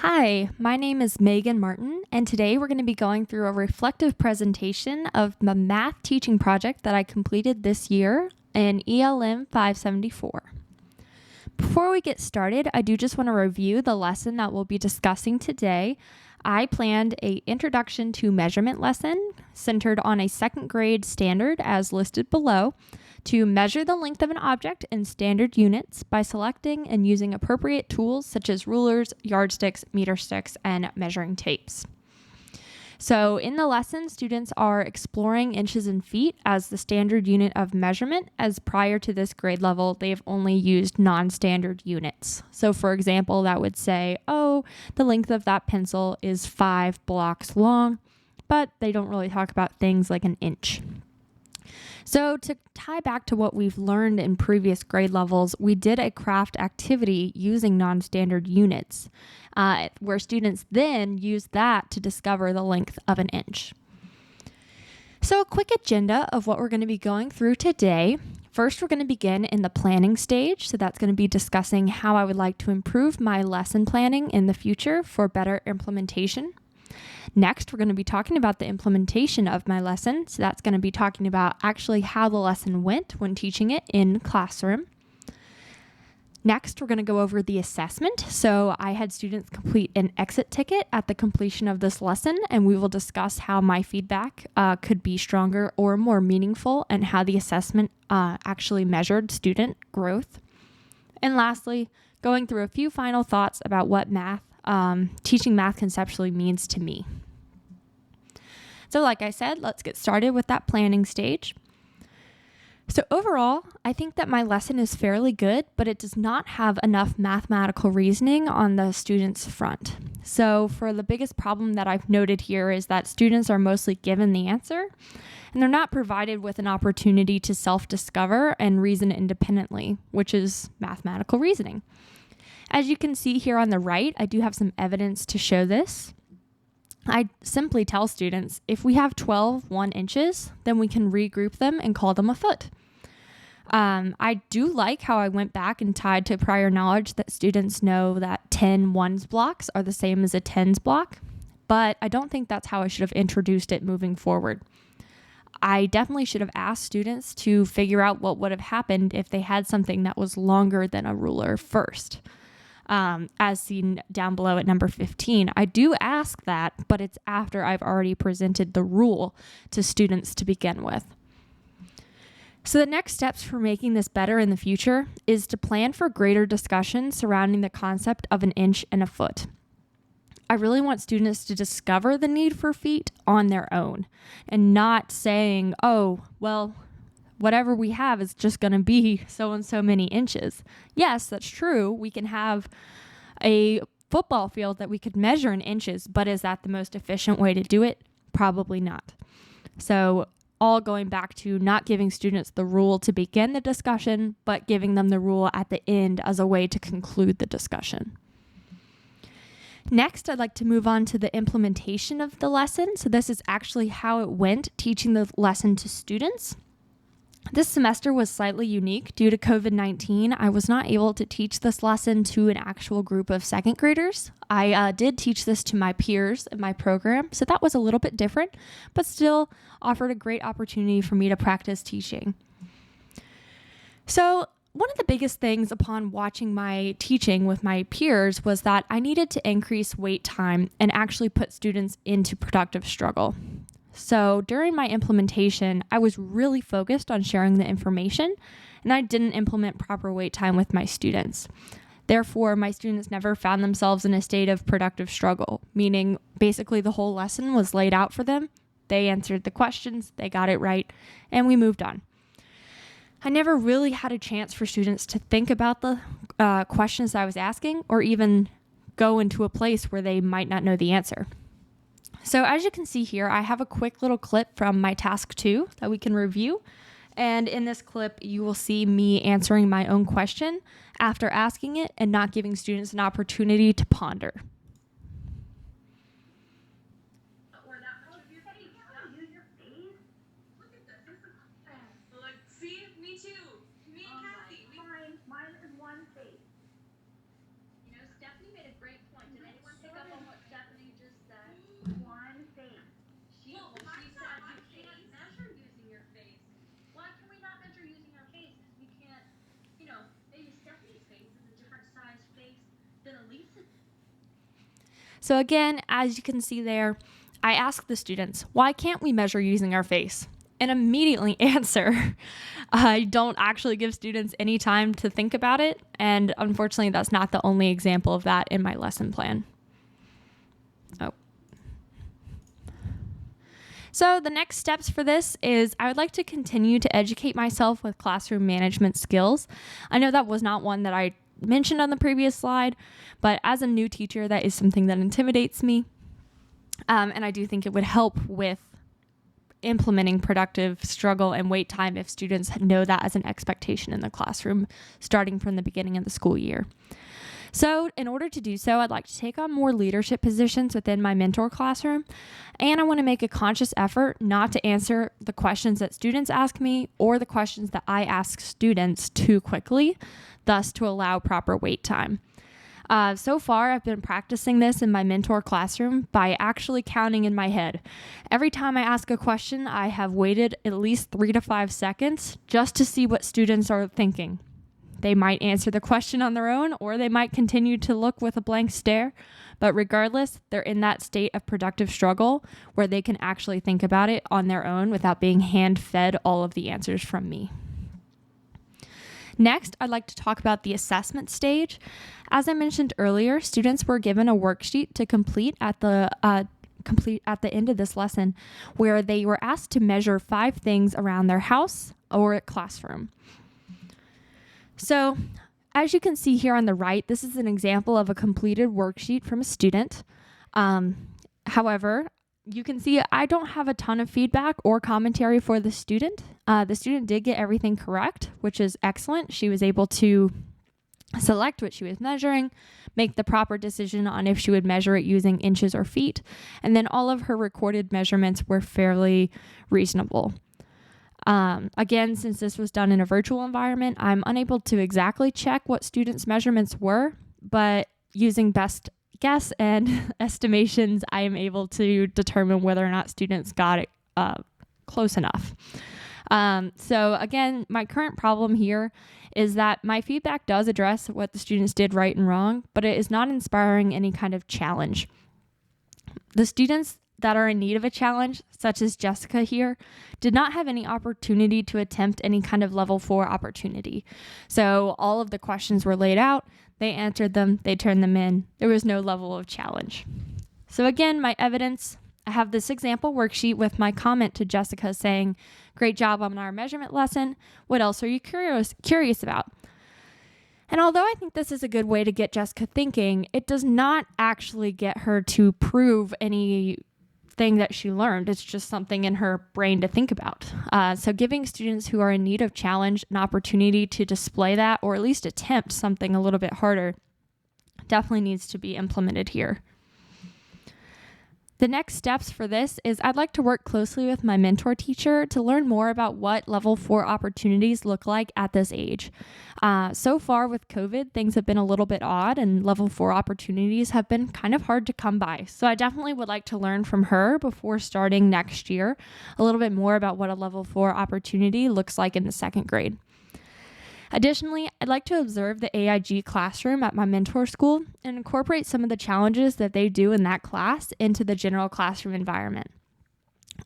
Hi, my name is Meaghan Martin, and today we're going to be going through a reflective presentation of the math teaching project that I completed this year in ELM 574. Before we get started, I do just want to review the lesson that we'll be discussing today. I planned an introduction to measurement lesson centered on a second grade standard as listed below to measure the length of an object in standard units by selecting and using appropriate tools such as rulers, yardsticks, meter sticks, and measuring tapes. So in the lesson, students are exploring inches and feet as the standard unit of measurement, as prior to this grade level, they've only used non-standard units. So for example, that would say, oh, the length of that pencil is 5 blocks long, but they don't really talk about things like an inch. So to tie back to what we've learned in previous grade levels, we did a craft activity using non-standard units, where students then used that to discover the length of an inch. So a quick agenda of what we're going to be going through today. First, we're going to begin in the planning stage. So that's going to be discussing how I would like to improve my lesson planning in the future for better implementation. Next, we're going to be talking about the implementation of my lesson. So that's going to be talking about actually how the lesson went when teaching it in classroom. Next, we're going to go over the assessment. So I had students complete an exit ticket at the completion of this lesson, and we will discuss how my feedback could be stronger or more meaningful and how the assessment actually measured student growth. And lastly, going through a few final thoughts about what teaching math conceptually means to me. So like I said, let's get started with that planning stage. So overall, I think that my lesson is fairly good, but it does not have enough mathematical reasoning on the students' front. So for the biggest problem that I've noted here is that students are mostly given the answer, and they're not provided with an opportunity to self-discover and reason independently, which is mathematical reasoning. As you can see here on the right, I do have some evidence to show this. I simply tell students, if we have 12 1 inches, then we can regroup them and call them a foot. I do like how I went back and tied to prior knowledge that students know that 10 ones blocks are the same as a tens block, but I don't think that's how I should have introduced it moving forward. I definitely should have asked students to figure out what would have happened if they had something that was longer than a ruler first. As seen down below at number 15. I do ask that, but it's after I've already presented the rule to students to begin with. So the next steps for making this better in the future is to plan for greater discussion surrounding the concept of an inch and a foot. I really want students to discover the need for feet on their own and not saying, oh, well, whatever we have is just going to be so and so many inches. Yes, that's true. We can have a football field that we could measure in inches, but is that the most efficient way to do it? Probably not. So all going back to not giving students the rule to begin the discussion, but giving them the rule at the end as a way to conclude the discussion. Next, I'd like to move on to the implementation of the lesson. So this is actually how it went teaching the lesson to students. This semester was slightly unique due to COVID-19. I was not able to teach this lesson to an actual group of second graders. I did teach this to my peers in my program, so that was a little bit different, but still offered a great opportunity for me to practice teaching. So one of the biggest things upon watching my teaching with my peers was that I needed to increase wait time and actually put students into productive struggle. So during my implementation, I was really focused on sharing the information, and I didn't implement proper wait time with my students. Therefore, my students never found themselves in a state of productive struggle, meaning basically the whole lesson was laid out for them. They answered the questions, they got it right, and we moved on. I never really had a chance for students to think about the questions I was asking or even go into a place where they might not know the answer. So as you can see here, I have a quick little clip from my task 2 that we can review. And in this clip, you will see me answering my own question after asking it and not giving students an opportunity to ponder. See, me too. Me and Kathy. Mine is one face. You know, Stephanie made a great point. Did anyone pick up So again, as you can see there, I ask the students, why can't we measure using our face? And immediately answer. I don't actually give students any time to think about it. And unfortunately, that's not the only example of that in my lesson plan. So the next steps for this is I would like to continue to educate myself with classroom management skills. I know that was not one that I mentioned on the previous slide, but as a new teacher, that is something that intimidates me. And I do think it would help with implementing productive struggle and wait time if students know that as an expectation in the classroom starting from the beginning of the school year. So in order to do so, I'd like to take on more leadership positions within my mentor classroom, and I want to make a conscious effort not to answer the questions that students ask me or the questions that I ask students too quickly, thus to allow proper wait time. So far, I've been practicing this in my mentor classroom by actually counting in my head. Every time I ask a question, I have waited at least 3 to 5 seconds just to see what students are thinking. They might answer the question on their own, or they might continue to look with a blank stare. But regardless, they're in that state of productive struggle where they can actually think about it on their own without being hand-fed all of the answers from me. Next, I'd like to talk about the assessment stage. As I mentioned earlier, students were given a worksheet to complete at the end of this lesson, where they were asked to measure 5 things around their house or classroom. So, as you can see here on the right, this is an example of a completed worksheet from a student. However, you can see I don't have a ton of feedback or commentary for the student. The student did get everything correct, which is excellent. She was able to select what she was measuring, make the proper decision on if she would measure it using inches or feet, and then all of her recorded measurements were fairly reasonable. Again, since this was done in a virtual environment, I'm unable to exactly check what students' measurements were, but using best guess and estimations, I am able to determine whether or not students got it close enough. So again, my current problem here is that my feedback does address what the students did right and wrong, but it is not inspiring any kind of challenge. The students that are in need of a challenge, such as Jessica here, did not have any opportunity to attempt any kind of level 4 opportunity. So all of the questions were laid out, they answered them, they turned them in. There was no level of challenge. So again, my evidence, I have this example worksheet with my comment to Jessica saying, "Great job on our measurement lesson. What else are you curious about?" And although I think this is a good way to get Jessica thinking, it does not actually get her to prove anything that she learned. It's just something in her brain to think about. So giving students who are in need of challenge an opportunity to display that, or at least attempt something a little bit harder, definitely needs to be implemented here. The next steps for this is I'd like to work closely with my mentor teacher to learn more about what level 4 opportunities look like at this age. So far with COVID, things have been a little bit odd, and level 4 opportunities have been kind of hard to come by. So I definitely would like to learn from her before starting next year a little bit more about what a level 4 opportunity looks like in the 2nd grade. Additionally, I'd like to observe the AIG classroom at my mentor school and incorporate some of the challenges that they do in that class into the general classroom environment.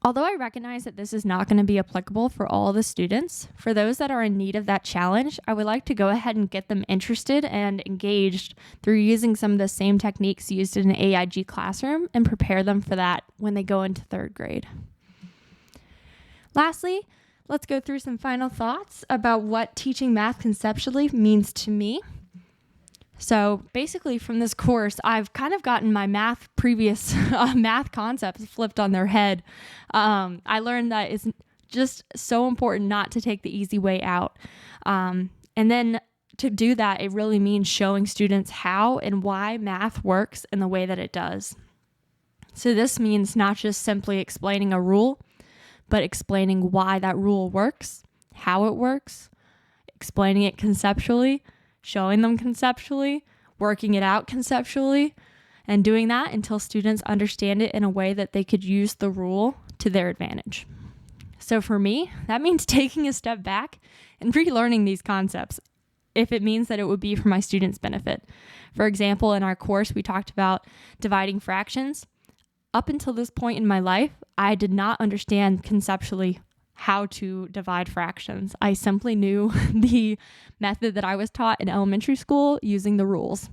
Although I recognize that this is not going to be applicable for all the students, for those that are in need of that challenge, I would like to go ahead and get them interested and engaged through using some of the same techniques used in an AIG classroom and prepare them for that when they go into 3rd grade. Lastly, let's go through some final thoughts about what teaching math conceptually means to me. So basically from this course, I've kind of gotten my previous math concepts flipped on their head. I learned that it's just so important not to take the easy way out. And then to do that, it really means showing students how and why math works in the way that it does. So this means not just simply explaining a rule, but explaining why that rule works, how it works, explaining it conceptually, showing them conceptually, working it out conceptually, and doing that until students understand it in a way that they could use the rule to their advantage. So for me, that means taking a step back and relearning these concepts. if it means that it would be for my students' benefit. For example, in our course, we talked about dividing fractions. Up until this point in my life, I did not understand conceptually how to divide fractions. I simply knew the method that I was taught in elementary school using the rules.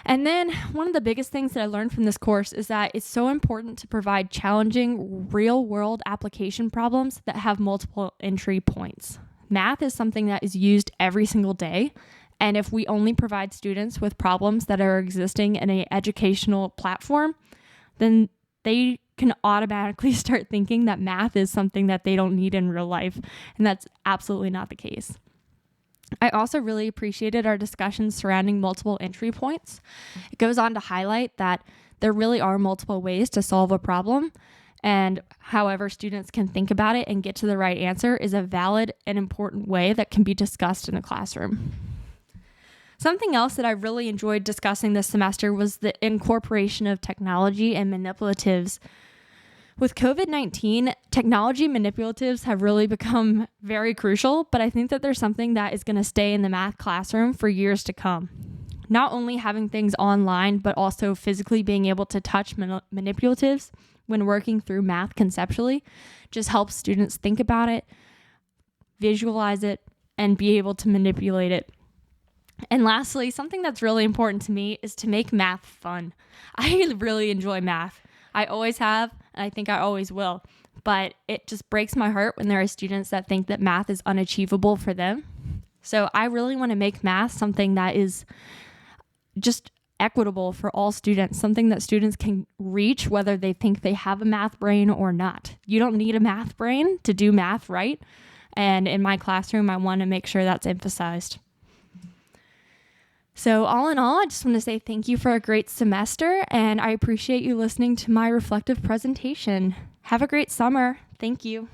And then one of the biggest things that I learned from this course is that it's so important to provide challenging real-world application problems that have multiple entry points. Math is something that is used every single day. And if we only provide students with problems that are existing in an educational platform, then they can automatically start thinking that math is something that they don't need in real life. And that's absolutely not the case. I also really appreciated our discussions surrounding multiple entry points. It goes on to highlight that there really are multiple ways to solve a problem, and however students can think about it and get to the right answer is a valid and important way that can be discussed in a classroom. Something else that I really enjoyed discussing this semester was the incorporation of technology and manipulatives. With COVID-19, technology manipulatives have really become very crucial, but I think that there's something that is going to stay in the math classroom for years to come. Not only having things online, but also physically being able to touch manipulatives when working through math conceptually just helps students think about it, visualize it, and be able to manipulate it. And lastly, something that's really important to me is to make math fun. I really enjoy math. I always have, and I think I always will. But it just breaks my heart when there are students that think that math is unachievable for them. So I really want to make math something that is just equitable for all students, something that students can reach whether they think they have a math brain or not. You don't need a math brain to do math right. And in my classroom, I want to make sure that's emphasized. So all in all, I just want to say thank you for a great semester, and I appreciate you listening to my reflective presentation. Have a great summer. Thank you.